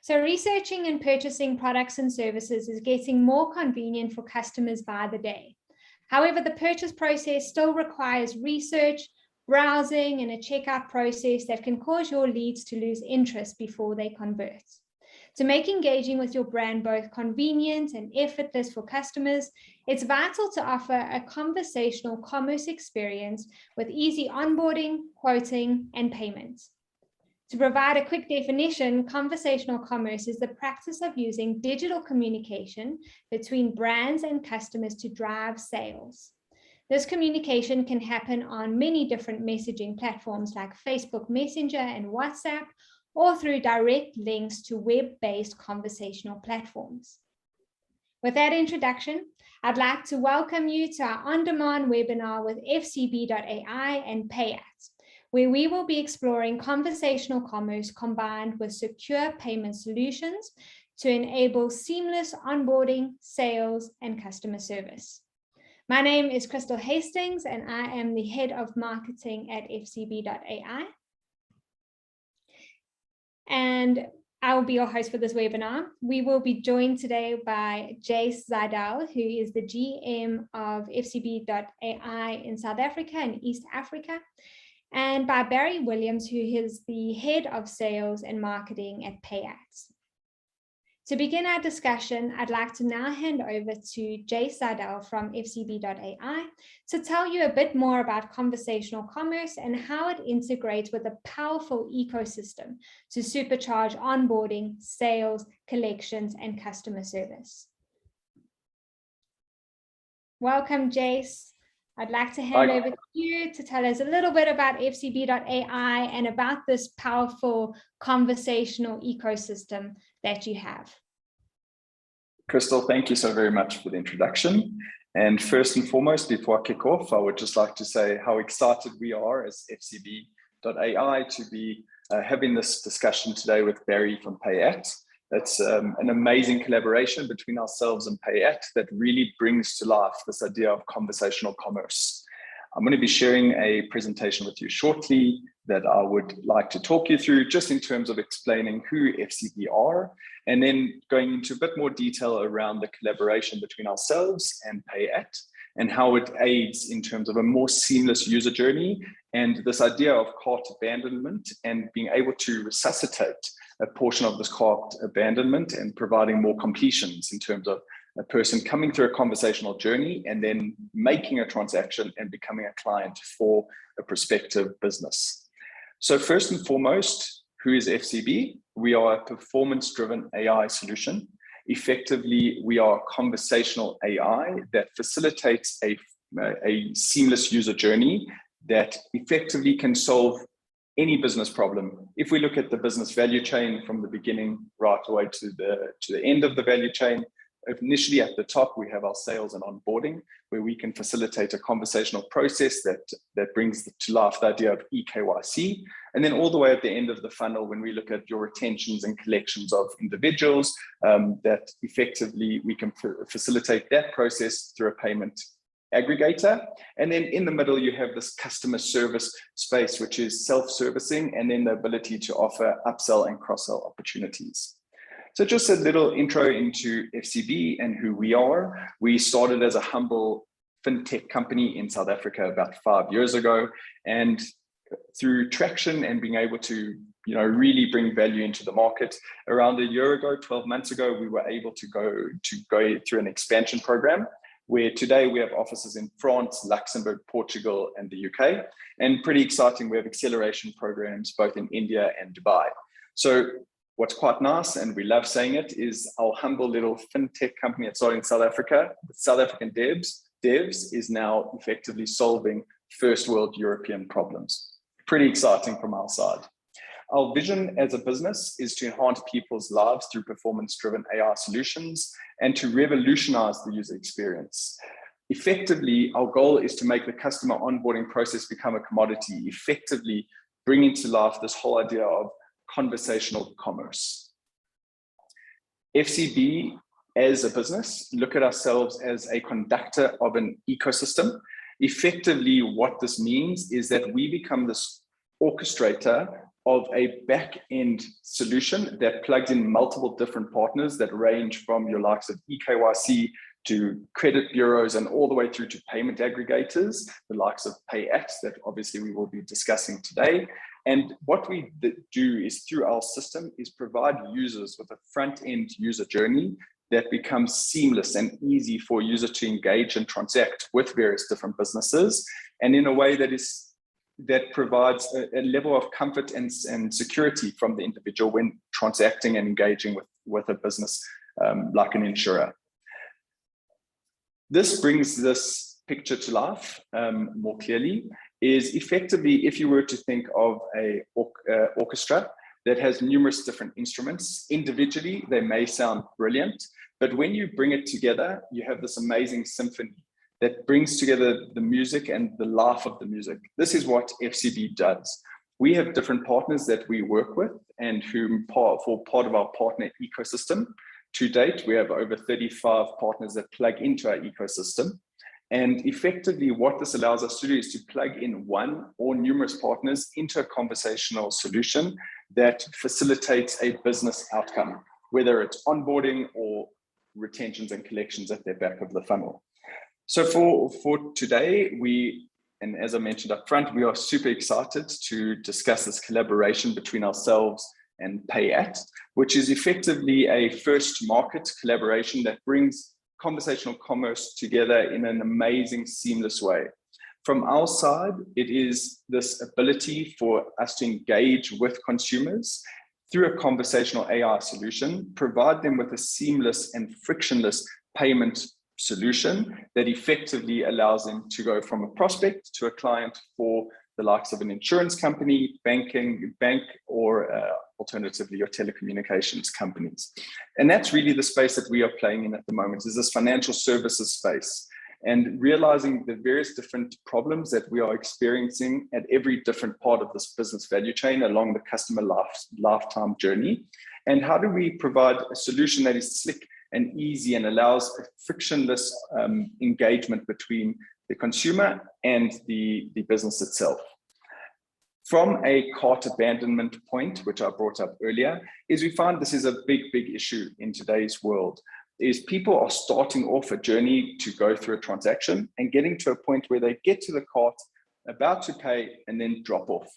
So researching and purchasing products and services is getting more convenient for customers by the day. However, the purchase process still requires research, browsing, and a checkout process that can cause your leads to lose interest before they convert. To make engaging with your brand both convenient and effortless for customers, it's vital to offer a conversational commerce experience with easy onboarding, quoting, and payment. To provide a quick definition, conversational commerce is the practice of using digital communication between brands and customers to drive sales. This communication can happen on many different messaging platforms like Facebook Messenger and WhatsApp, or through direct links to web-based conversational platforms. With that introduction, I'd like to welcome you to our on-demand webinar with FCB.ai and Pay, where we will be exploring conversational commerce combined with secure payment solutions to enable seamless onboarding, sales, and customer service. My name is Krystle Hastings, and I am the head of marketing at FCB.ai. And I will be your host for this webinar. We will be joined today by Jayce Zidel, who is the GM of FCB.ai in South Africa and East Africa, and by Barry Williams, who is the head of sales and marketing at Pay. To begin our discussion, I'd like to now hand over to Jayce Zidel from FCB.ai to tell you a bit more about conversational commerce and how it integrates with a powerful ecosystem to supercharge onboarding, sales, collections, and customer service. Welcome, Jayce. I'd like to hand over to you to tell us a little bit about FCB.ai and about this powerful conversational ecosystem that you have. Krystle, thank you so very much for the introduction. And first and foremost, before I kick off, I would just like to say how excited we are as FCB.ai to be having this discussion today with Barry from Pay. It's an amazing collaboration between ourselves and Pay that really brings to life this idea of conversational commerce. I'm going to be sharing a presentation with you shortly that I would like to talk you through just in terms of explaining who FCB are, and then going into a bit more detail around the collaboration between ourselves and Pay and how it aids in terms of a more seamless user journey and this idea of cart abandonment and being able to resuscitate a portion of this cart abandonment and providing more completions in terms of a person coming through a conversational journey and then making a transaction and becoming a client for a prospective business. So first and foremost, who is FCB? We are a performance-driven AI solution. Effectively, we are conversational AI that facilitates a seamless user journey that effectively can solve any business problem. If we look at the business value chain from the beginning right away to the end of the value chain, initially at the top, we have our sales and onboarding, where we can facilitate a conversational process that brings to life the idea of eKYC. And then all the way at the end of the funnel, when we look at your retentions and collections of individuals, that effectively we can facilitate that process through a payment aggregator. And then in the middle, you have this customer service space, which is self-servicing, and then the ability to offer upsell and cross-sell opportunities. So just a little intro into FCB and who we are. We started as a humble fintech company in South Africa about 5 years ago, and through traction and being able to really bring value into the market, around a year ago, 12 months ago, we were able to go through an expansion program where today we have offices in France, Luxembourg, Portugal, and the UK. And pretty exciting, we have acceleration programs both in India and Dubai. So what's quite nice, and we love saying it, is our humble little fintech company that started in South Africa, with South African devs, is now effectively solving first world European problems. Pretty exciting from our side. Our vision as a business is to enhance people's lives through performance-driven AI solutions and to revolutionize the user experience. Effectively, our goal is to make the customer onboarding process become a commodity, effectively bringing to life this whole idea of conversational commerce. FCB as a business look at ourselves as a conductor of an ecosystem. Effectively, what this means is that we become this orchestrator of a back-end solution that plugs in multiple different partners that range from your likes of eKYC to credit bureaus and all the way through to payment aggregators, the likes of PayAt that obviously we will be discussing today. And what we do is through our system is provide users with a front-end user journey that becomes seamless and easy for a user to engage and transact with various different businesses, and in a way that provides a level of comfort and security from the individual when transacting and engaging with a business like an insurer. This brings this picture to life more clearly, is effectively if you were to think of an orchestra that has numerous different instruments. Individually, they may sound brilliant, but when you bring it together, you have this amazing symphony that brings together the music and the life of the music. This is what FCB does. We have different partners that we work with and who for part of our partner ecosystem. To date, we have over 35 partners that plug into our ecosystem. And effectively, what this allows us to do is to plug in one or numerous partners into a conversational solution that facilitates a business outcome, whether it's onboarding or retentions and collections at the back of the funnel. So for today, and as I mentioned up front, we are super excited to discuss this collaboration between ourselves and PayAt, which is effectively a first market collaboration that brings conversational commerce together in an amazing, seamless way. From our side, it is this ability for us to engage with consumers through a conversational AI solution, provide them with a seamless and frictionless payment solution that effectively allows them to go from a prospect to a client for the likes of an insurance company, bank, or alternatively your telecommunications companies. And that's really the space that we are playing in at the moment, is this financial services space, and realizing the various different problems that we are experiencing at every different part of this business value chain along the customer lifetime journey. And how do we provide a solution that is slick and easy and allows a frictionless engagement between the consumer and the business itself. From a cart abandonment point, which I brought up earlier, is we find this is a big issue in today's world, is people are starting off a journey to go through a transaction and getting to a point where they get to the cart, about to pay, and then drop off.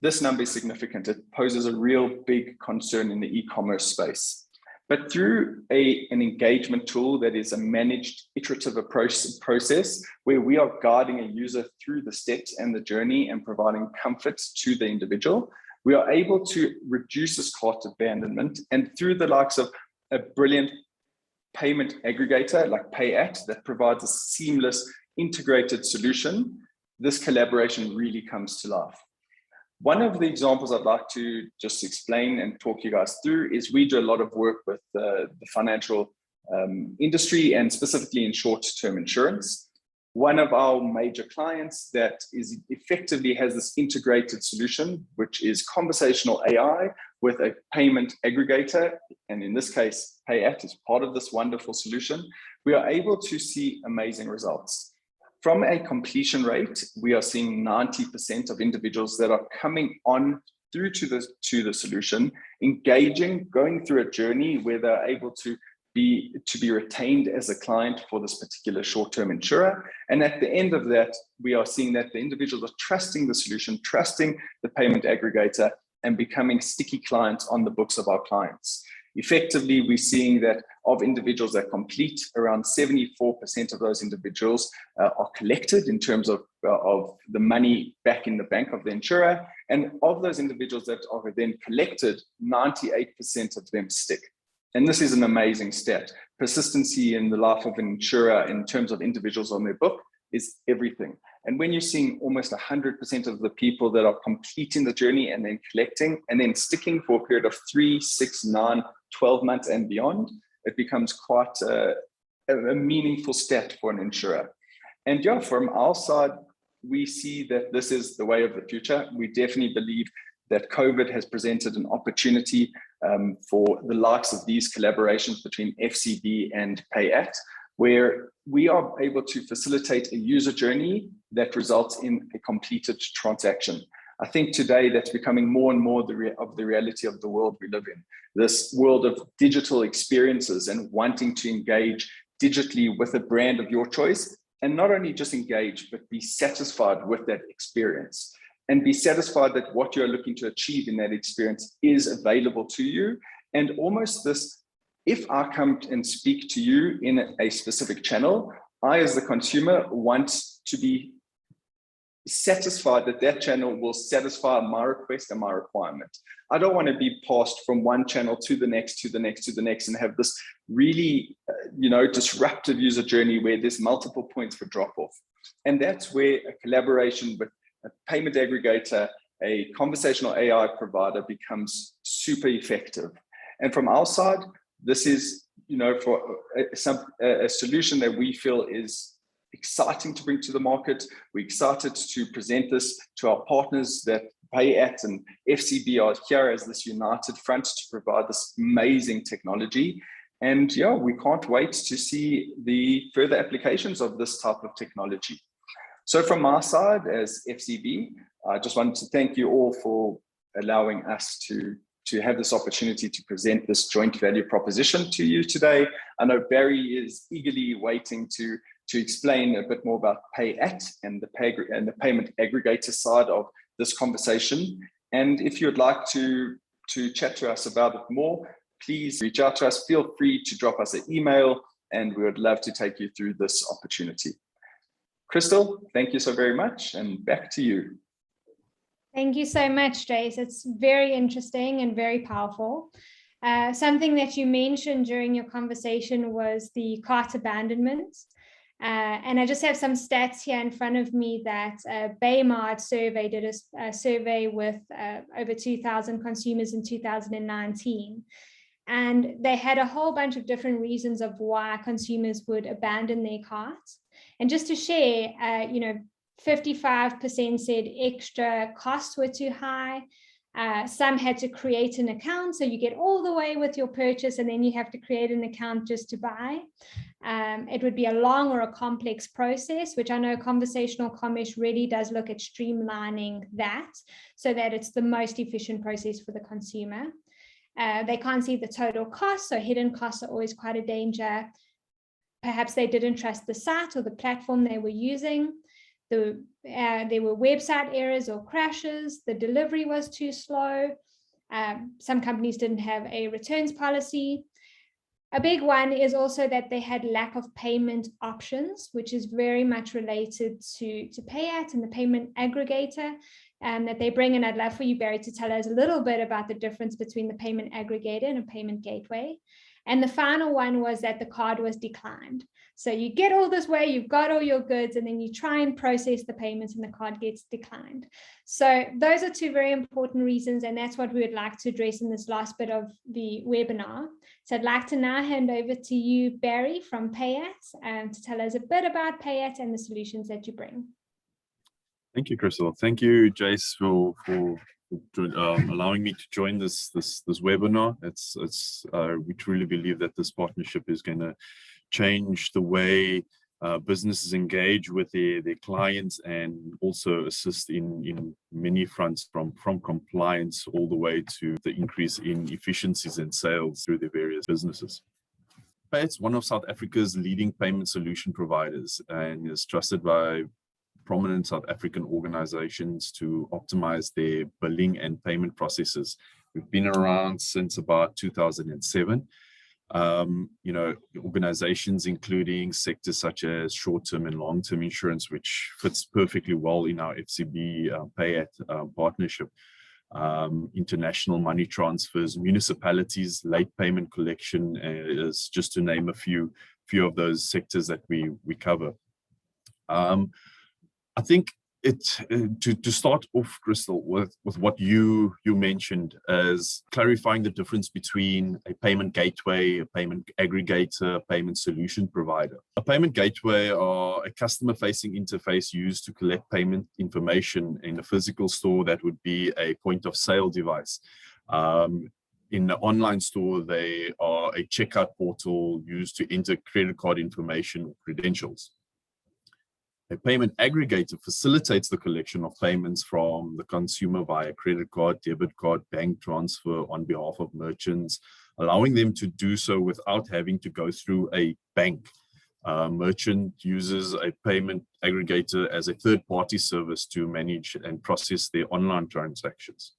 This number is significant. It poses a real big concern in the e-commerce space. But through an engagement tool that is a managed iterative process where we are guiding a user through the steps and the journey and providing comfort to the individual, we are able to reduce this cart abandonment. And through the likes of a brilliant payment aggregator like PayAt that provides a seamless integrated solution, this collaboration really comes to life. One of the examples I'd like to just explain and talk you guys through is we do a lot of work with the financial industry and specifically in short-term insurance. One of our major clients that is effectively has this integrated solution, which is conversational AI with a payment aggregator. And in this case, PayAt is part of this wonderful solution. We are able to see amazing results. From a completion rate, we are seeing 90% of individuals that are coming on through to the solution, engaging, going through a journey where they're able to be retained as a client for this particular short-term insurer. And at the end of that, we are seeing that the individuals are trusting the solution, trusting the payment aggregator, and becoming sticky clients on the books of our clients. Effectively, we're seeing that of individuals that complete, around 74% of those individuals are collected in terms of the money back in the bank of the insurer. And of those individuals that are then collected, 98% of them stick. And this is an amazing stat. Persistency in the life of an insurer in terms of individuals on their book is everything. And when you're seeing almost 100% of the people that are completing the journey and then collecting and then sticking for a period of 3, 6, 9, 12 months and beyond, it becomes quite a meaningful stat for an insurer. And yeah, from our side, we see that this is the way of the future. We definitely believe that COVID has presented an opportunity for the likes of these collaborations between FCB and PayAt, where we are able to facilitate a user journey that results in a completed transaction. I think today that's becoming more and more of the reality of the world we live in. This world of digital experiences and wanting to engage digitally with a brand of your choice, and not only just engage, but be satisfied with that experience and be satisfied that what you're looking to achieve in that experience is available to you. And almost this, if I come and speak to you in a specific channel, I, as the consumer, want to be satisfied that that channel will satisfy my request and my requirement. I don't want to be passed from one channel to the next, to the next, to the next, and have this really, disruptive user journey where there's multiple points for drop-off. And that's where a collaboration with a payment aggregator, a conversational AI provider becomes super effective. And from our side, this is, for a solution that we feel is exciting to bring to the market. We're excited to present this to our partners that Pay@ and FCB are here as this united front to provide this amazing technology. And yeah, we can't wait to see the further applications of this type of technology. So from our side as FCB, I just wanted to thank you all for allowing us to have this opportunity to present this joint value proposition to you today. I know Barry is eagerly waiting to explain a bit more about Pay@ and the payment aggregator side of this conversation. And if you'd like to chat to us about it more, please reach out to us. Feel free to drop us an email, and we would love to take you through this opportunity. Krystle, thank you so very much, and back to you. Thank you so much, Jayce. It's very interesting and very powerful. Something that you mentioned during your conversation was the cart abandonments. And I just have some stats here in front of me that Baymart survey did a survey with over 2,000 consumers in 2019. And they had a whole bunch of different reasons of why consumers would abandon their carts. And just to share, 55% said extra costs were too high. Some had to create an account, so you get all the way with your purchase and then you have to create an account just to buy. It would be a long or a complex process, which I know conversational commerce really does look at streamlining that so that it's the most efficient process for the consumer. They can't see the total cost, so hidden costs are always quite a danger. Perhaps they didn't trust the site or the platform they were using. There were website errors or crashes. The delivery was too slow. Some companies didn't have a returns policy. A big one is also that they had lack of payment options, which is very much related to Pay@ and the payment aggregator that they bring. And I'd love for you, Barry, to tell us a little bit about the difference between the payment aggregator and a payment gateway. And the final one was that the card was declined. So you get all this way, you've got all your goods, and then you try and process the payments and the card gets declined. So those are two very important reasons, and that's what we would like to address in this last bit of the webinar. So I'd like to now hand over to you, Barry, from Pay@ to tell us a bit about Pay@ and the solutions that you bring. Thank you, Krystle. Thank you, Jayce, for allowing me to join this webinar. We truly believe that this partnership is going to change the way businesses engage with their clients and also assist in many fronts, from compliance all the way to the increase in efficiencies and sales through the various businesses. Pay@ is one of South Africa's leading payment solution providers and is trusted by prominent South African organizations to optimize their billing and payment processes. We've been around since about 2007. Organizations including sectors such as short-term and long-term insurance, which fits perfectly well in our FCB Pay@ partnership. International money transfers, municipalities, late payment collection is just to name a few of those sectors that we cover. I think to start off, Krystle, with what you mentioned as clarifying the difference between a payment gateway, a payment aggregator, a payment solution provider. A payment gateway are a customer-facing interface used to collect payment information in a physical store that would be a point-of-sale device. In the online store, they are a checkout portal used to enter credit card information or credentials. A payment aggregator facilitates the collection of payments from the consumer via credit card, debit card, bank transfer on behalf of merchants, allowing them to do so without having to go through a bank. Merchant uses a payment aggregator as a third-party service to manage and process their online transactions.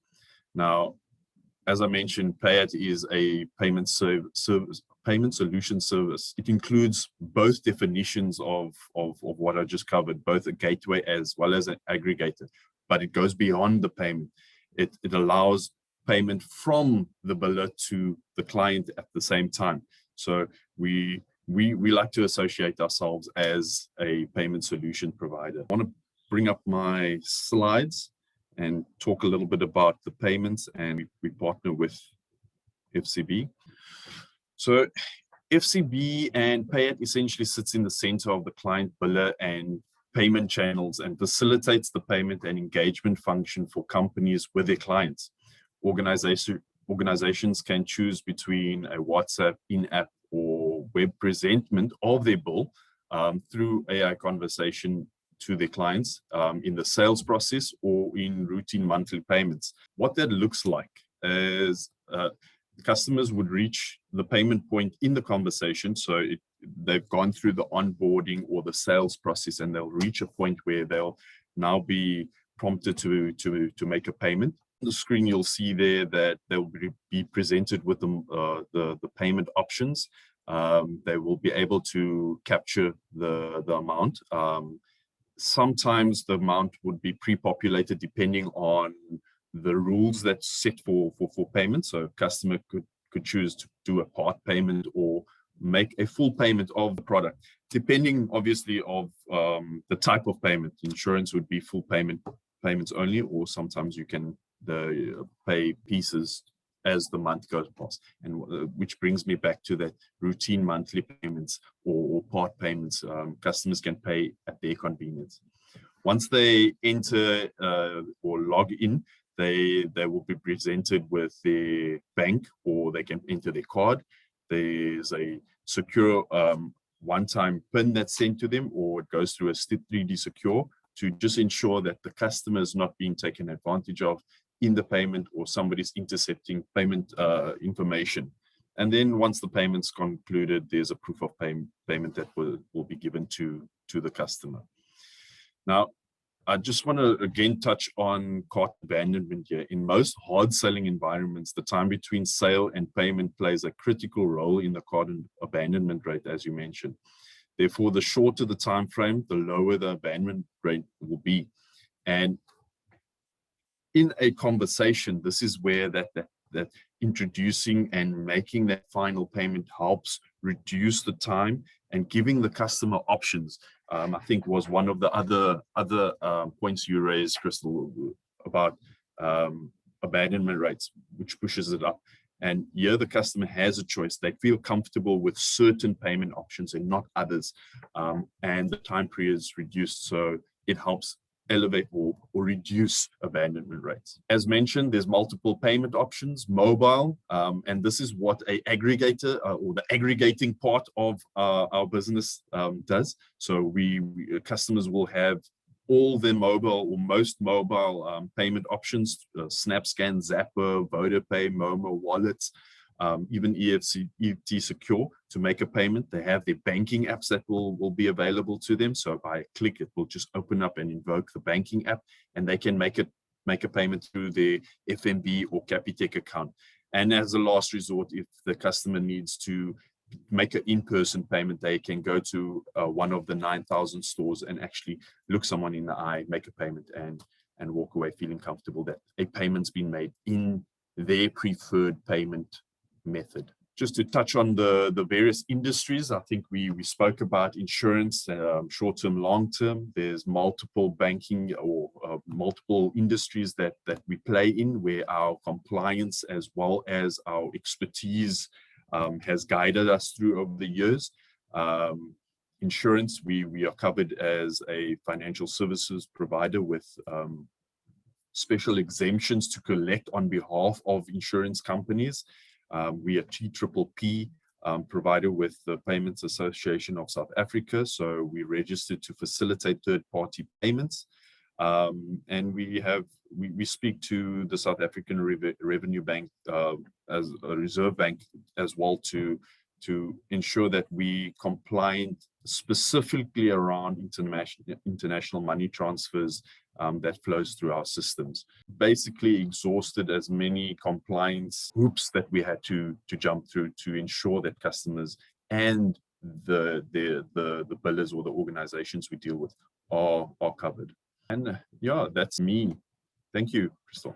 Now, as I mentioned, Payat is a payment solution service. It includes both definitions of what I just covered, both a gateway as well as an aggregator, but it goes beyond the payment. It allows payment from the biller to the client at the same time. So we like to associate ourselves as a payment solution provider. I want to bring up my slides and talk a little bit about the payments, and we partner with FCB. So FCB and Payat essentially sits in the center of the client biller and payment channels and facilitates the payment and engagement function for companies with their clients. Organizations can choose between a WhatsApp, in-app, or web presentment of their bill through AI conversation to their clients in the sales process or in routine monthly payments. What that looks like is customers would reach the payment point in the conversation. So they've gone through the onboarding or the sales process, and they'll reach a point where they'll now be prompted to make a payment. On the screen, you'll see there that they'll be presented with the payment options. They will be able to capture the amount. Sometimes the amount would be pre-populated depending on the rules that's set for payment. So a customer could choose to do a part payment or make a full payment of the product, depending obviously of the type of payment. Insurance would be full payments only, or sometimes you can pay pieces as the month goes past, and which brings me back to that routine monthly payments or part payments. Customers can pay at their convenience. Once they enter or log in, they will be presented with their bank, or they can enter their card. There's a secure one-time PIN that's sent to them, or it goes through a 3D secure to just ensure that the customer is not being taken advantage of in the payment, or somebody's intercepting payment information. And then once the payment's concluded, there's a proof of payment that will be given to the customer. Now, I just want to again touch on cart abandonment here. In most hard selling environments, the time between sale and payment plays a critical role in the cart abandonment rate, as you mentioned. Therefore, the shorter the time frame, the lower the abandonment rate will be. And in a conversation, this is where that introducing and making that final payment helps reduce the time and giving the customer options. I think was one of the other points you raised, Krystle, about abandonment rates, which pushes it up. And here the customer has a choice. They feel comfortable with certain payment options and not others. And the time period is reduced, so it helps elevate or reduce abandonment rates. As mentioned, there's multiple payment options, mobile, and this is what a aggregator or the aggregating part of our business does. So customers will have all their mobile or most mobile payment options, SnapScan, Zapper, VodaPay, Momo, wallets, even EFT Secure to make a payment. They have their banking apps that will be available to them. So by a click, it will just open up and invoke the banking app, and they can make a payment through their FNB or Capitec account. And as a last resort, if the customer needs to make an in-person payment, they can go to one of the 9,000 stores and actually look someone in the eye, make a payment, and walk away feeling comfortable that a payment's been made in their preferred payment method. Just to touch on the various industries, I think we spoke about insurance, short-term, long-term. There's multiple banking or multiple industries that we play in, where our compliance as well as our expertise has guided us through over the years. Insurance, we are covered as a financial services provider with special exemptions to collect on behalf of insurance companies. We are TPPP provider with the Payments Association of South Africa. So we registered to facilitate third-party payments. And we speak to the South African Revenue Bank as a reserve bank as well to ensure that we compliant specifically around international money transfers that flows through our systems. Basically exhausted as many compliance hoops that we had to jump through to ensure that customers and the billers or the organizations we deal with are covered. And yeah, that's me. Thank you, Krystle.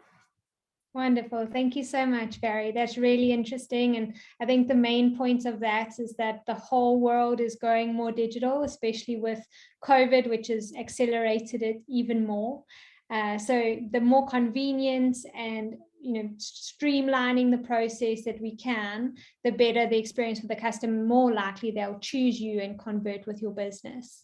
Wonderful. Thank you so much, Barry. That's really interesting. And I think the main point of that is that the whole world is going more digital, especially with COVID, which has accelerated it even more. So the more convenience and streamlining the process that we can, the better the experience for the customer, more likely they'll choose you and convert with your business.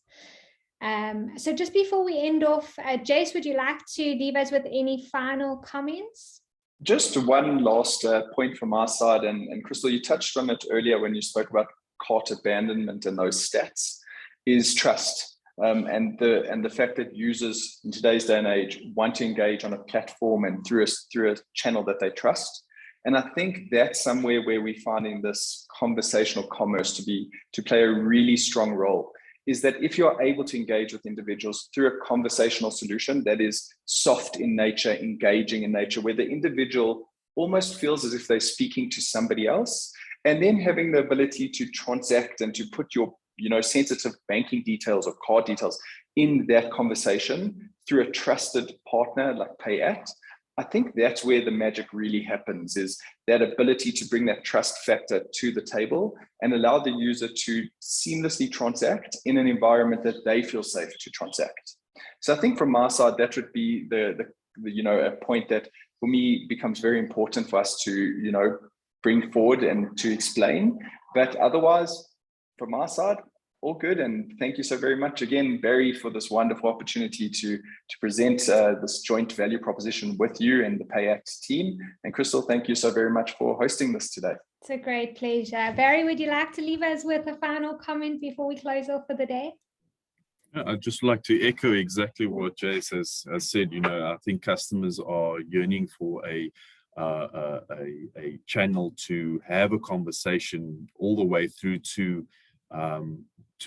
So just before we end off, Jayce, would you like to leave us with any final comments? Just one last point from our side, and Krystle, you touched on it earlier when you spoke about cart abandonment and those stats, is trust. And the fact that users in today's day and age want to engage on a platform and through a channel that they trust. And I think that's somewhere where we're finding this conversational commerce to play a really strong role, is that if you're able to engage with individuals through a conversational solution that is soft in nature, engaging in nature, where the individual almost feels as if they're speaking to somebody else, and then having the ability to transact and to put your sensitive banking details or card details in that conversation through a trusted partner like Pay@, I think that's where the magic really happens, is that ability to bring that trust factor to the table and allow the user to seamlessly transact in an environment that they feel safe to transact. So I think from our side, that would be a point that for me becomes very important for us to bring forward and to explain. But otherwise, from our side, all good. And thank you so very much again, Barry, for this wonderful opportunity to present this joint value proposition with you and the Pay@ team. And Krystle, thank you so very much for hosting this today. It's a great pleasure. Barry, would you like to leave us with a final comment before we close off for the day? I'd just like to echo exactly what Jayce has said. I think customers are yearning for a channel to have a conversation all the way through to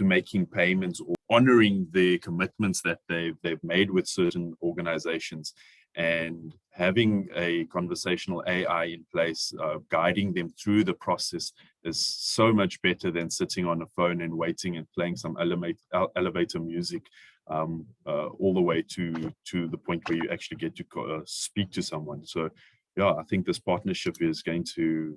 making payments or honoring the commitments that they've made with certain organizations, and having a conversational AI in place, guiding them through the process is so much better than sitting on a phone and waiting and playing some elevator music all the way to the point where you actually get to speak to someone. So yeah, I think this partnership is going to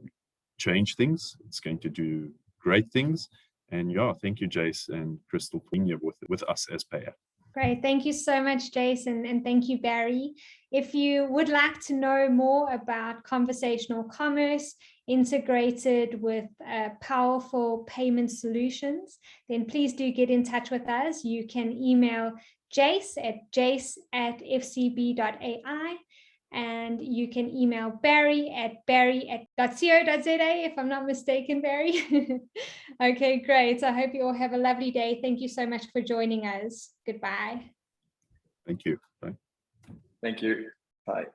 change things. It's going to do great things. And yeah, thank you, Jayce and Krystle, for being here with us as Pay@. Great. Thank you so much, Jayce, and thank you, Barry. If you would like to know more about conversational commerce integrated with powerful payment solutions, then please do get in touch with us. You can email Jayce at jayce@fcb.ai. And you can email Barry at barry@.co.za, if I'm not mistaken, Barry. Okay, great. I hope you all have a lovely day. Thank you so much for joining us. Goodbye. Thank you. Bye. Thank you. Bye.